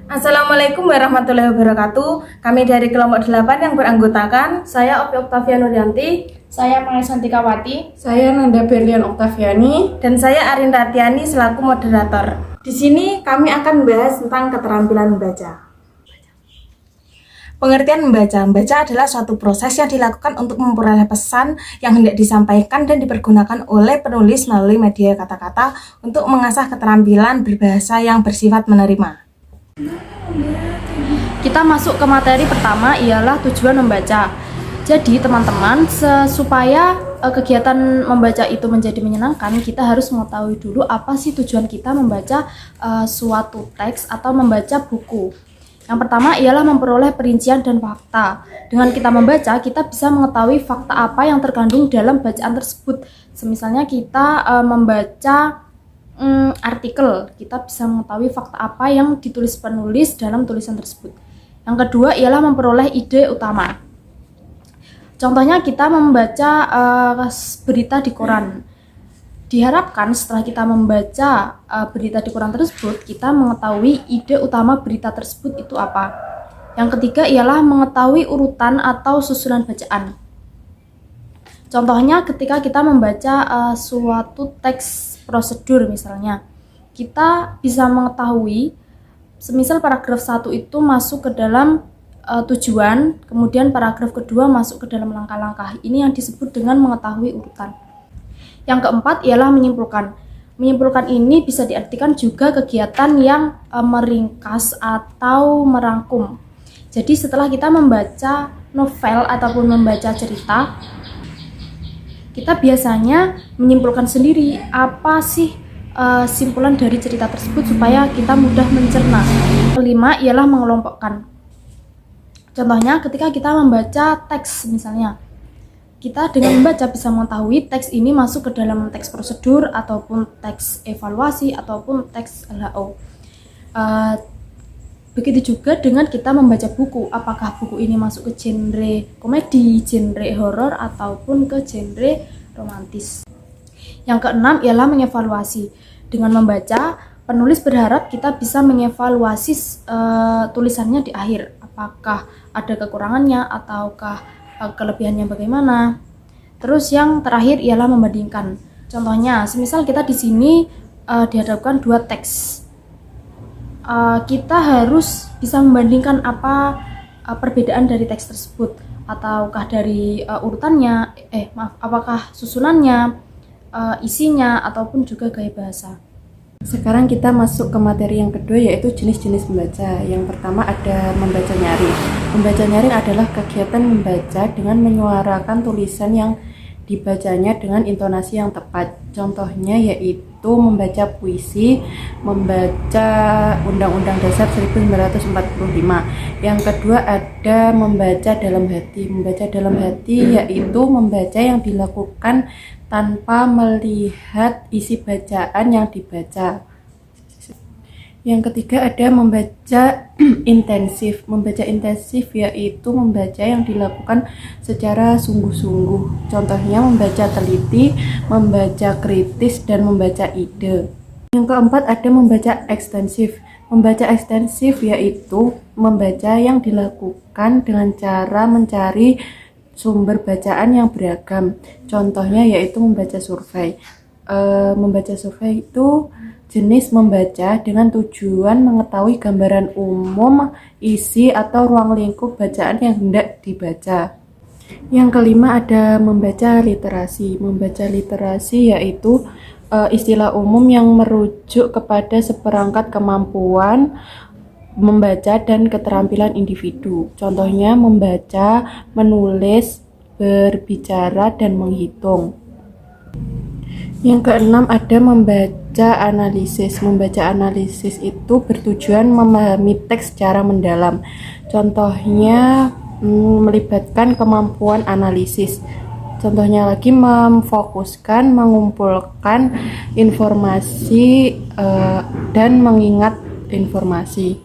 Assalamualaikum warahmatullahi wabarakatuh. Kami dari kelompok 8 yang beranggotakan Saya Opi Oktavia Nuryanti. Saya Maya Santikawati. Saya Nanda Berlian Oktaviani. dan saya Arin Ratiani selaku moderator. Di sini kami akan membahas tentang keterampilan membaca. Pengertian membaca adalah suatu proses yang dilakukan untuk memperoleh pesan yang hendak disampaikan dan dipergunakan oleh penulis melalui media kata-kata untuk mengasah keterampilan berbahasa yang bersifat menerima. Kita masuk ke materi pertama, ialah tujuan membaca. Jadi teman-teman, supaya kegiatan membaca itu menjadi menyenangkan, kita harus mengetahui dulu apa sih tujuan kita membaca suatu teks atau membaca buku. Yang pertama ialah memperoleh perincian dan fakta. Dengan kita membaca, kita bisa mengetahui fakta apa yang terkandung dalam bacaan tersebut. Semisalnya kita membaca artikel, kita bisa mengetahui fakta apa yang ditulis penulis dalam tulisan tersebut. Yang kedua ialah memperoleh ide utama. Contohnya kita membaca berita di koran. Diharapkan setelah kita membaca berita di koran tersebut, kita mengetahui ide utama berita tersebut itu apa. Yang ketiga ialah mengetahui urutan atau susunan bacaan. Contohnya ketika kita membaca suatu teks prosedur misalnya, kita bisa mengetahui semisal paragraf 1 itu masuk ke dalam tujuan, kemudian paragraf kedua masuk ke dalam langkah-langkah. Ini yang disebut dengan mengetahui urutan. Yang keempat ialah menyimpulkan. Menyimpulkan ini bisa diartikan juga kegiatan yang meringkas atau merangkum. Jadi setelah kita membaca novel ataupun membaca cerita, kita biasanya menyimpulkan sendiri apa sih simpulan dari cerita tersebut supaya kita mudah mencerna. Kelima ialah mengelompokkan. Contohnya ketika kita membaca teks misalnya, kita dengan membaca bisa mengetahui teks ini masuk ke dalam teks prosedur ataupun teks evaluasi ataupun teks LHO. Begitu juga dengan kita membaca buku, apakah buku ini masuk ke genre komedi, genre horor, ataupun ke genre romantis. Yang keenam ialah mengevaluasi. Dengan membaca, penulis berharap kita bisa mengevaluasi tulisannya di akhir. Apakah ada kekurangannya ataukah kelebihannya bagaimana. Terus yang terakhir ialah membandingkan. Contohnya, semisal kita di sini dihadapkan dua teks. Kita harus bisa membandingkan apa perbedaan dari teks tersebut, ataukah dari urutannya, apakah susunannya, isinya, ataupun juga gaya bahasa. Sekarang kita masuk ke materi yang kedua, yaitu jenis-jenis membaca. Yang pertama ada membaca nyaring. Membaca nyaring adalah kegiatan membaca dengan menyuarakan tulisan yang dibacanya dengan intonasi yang tepat. Contohnya yaitu membaca puisi, membaca Undang-Undang Dasar 1945. Yang kedua ada membaca dalam hati. Membaca dalam hati yaitu membaca yang dilakukan tanpa melihat isi bacaan yang dibaca. Yang ketiga ada membaca intensif. Membaca intensif yaitu membaca yang dilakukan secara sungguh-sungguh. Contohnya membaca teliti, membaca kritis, dan membaca ide. Yang keempat ada membaca ekstensif. Membaca ekstensif yaitu membaca yang dilakukan dengan cara mencari sumber bacaan yang beragam. Contohnya yaitu membaca survei. Membaca survei itu jenis membaca dengan tujuan mengetahui gambaran umum, isi, atau ruang lingkup bacaan yang hendak dibaca. Yang kelima ada membaca literasi. Membaca literasi yaitu istilah umum yang merujuk kepada seperangkat kemampuan membaca dan keterampilan individu. Contohnya membaca, menulis, berbicara, dan menghitung. Yang keenam ada membaca analisis. Membaca analisis itu bertujuan memahami teks secara mendalam. Contohnya melibatkan kemampuan analisis. Contohnya lagi memfokuskan, mengumpulkan informasi dan mengingat informasi.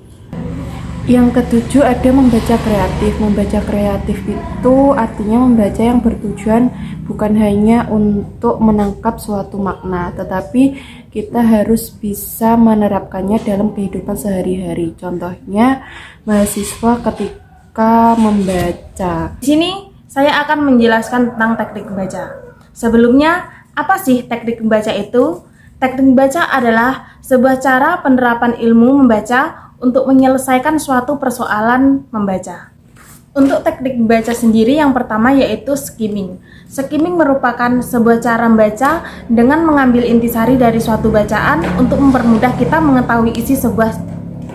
Yang ketujuh ada membaca kreatif. Membaca kreatif itu artinya membaca yang bertujuan bukan hanya untuk menangkap suatu makna, tetapi kita harus bisa menerapkannya dalam kehidupan sehari-hari. Contohnya, mahasiswa ketika membaca. Di sini saya akan menjelaskan tentang teknik membaca. Sebelumnya, apa sih teknik membaca itu? Teknik membaca adalah sebuah cara penerapan ilmu membaca untuk menyelesaikan suatu persoalan membaca. Untuk teknik membaca sendiri yang pertama yaitu skimming. Skimming merupakan sebuah cara membaca dengan mengambil intisari dari suatu bacaan untuk mempermudah kita mengetahui isi sebuah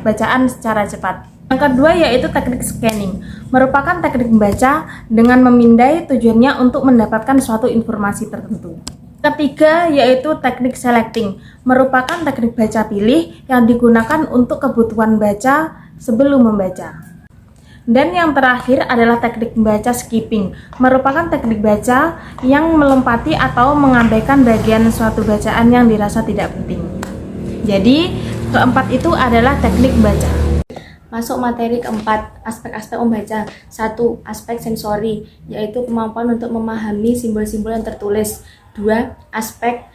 bacaan secara cepat. Yang kedua yaitu teknik scanning, merupakan teknik membaca dengan memindai tujuannya untuk mendapatkan suatu informasi tertentu. Ketiga yaitu teknik selecting, merupakan teknik baca pilih yang digunakan untuk kebutuhan baca sebelum membaca. Dan yang terakhir adalah teknik membaca skipping, merupakan teknik baca yang melompati atau mengabaikan bagian suatu bacaan yang dirasa tidak penting. Jadi, keempat itu adalah teknik membaca. Masuk materi keempat, aspek-aspek membaca. 1. Aspek sensori, yaitu kemampuan untuk memahami simbol-simbol yang tertulis. 2. Aspek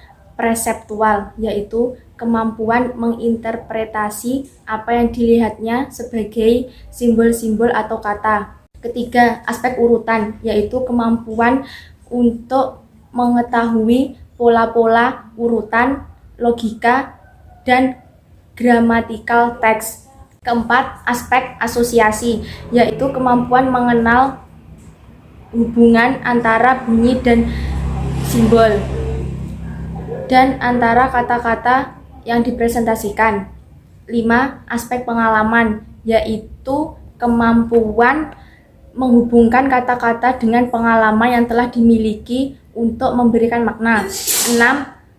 perseptual, yaitu kemampuan menginterpretasi apa yang dilihatnya sebagai simbol-simbol atau kata. Ketiga, aspek urutan, yaitu kemampuan untuk mengetahui pola-pola urutan, logika, dan gramatikal teks. Keempat, aspek asosiasi, yaitu kemampuan mengenal hubungan antara bunyi dan simbol dan antara kata-kata yang dipresentasikan. 5. Aspek pengalaman, yaitu kemampuan menghubungkan kata-kata dengan pengalaman yang telah dimiliki untuk memberikan makna. 6.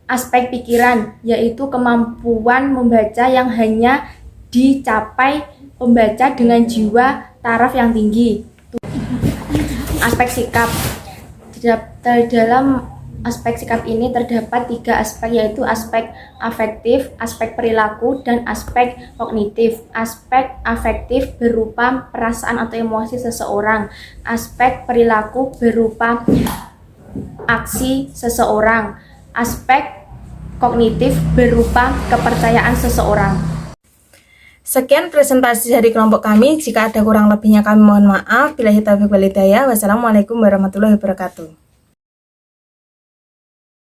Aspek pikiran, yaitu kemampuan membaca yang hanya dicapai pembaca dengan jiwa taraf yang tinggi. Aspek sikap. Dalam aspek sikap ini terdapat 3 aspek, yaitu aspek afektif, aspek perilaku, dan aspek kognitif. Aspek afektif berupa perasaan atau emosi seseorang. Aspek perilaku berupa aksi seseorang. Aspek kognitif berupa kepercayaan seseorang. Sekian presentasi dari kelompok kami. Jika ada kurang lebihnya kami mohon maaf. Billahi taufiq wal hidayah. Wassalamualaikum warahmatullahi wabarakatuh.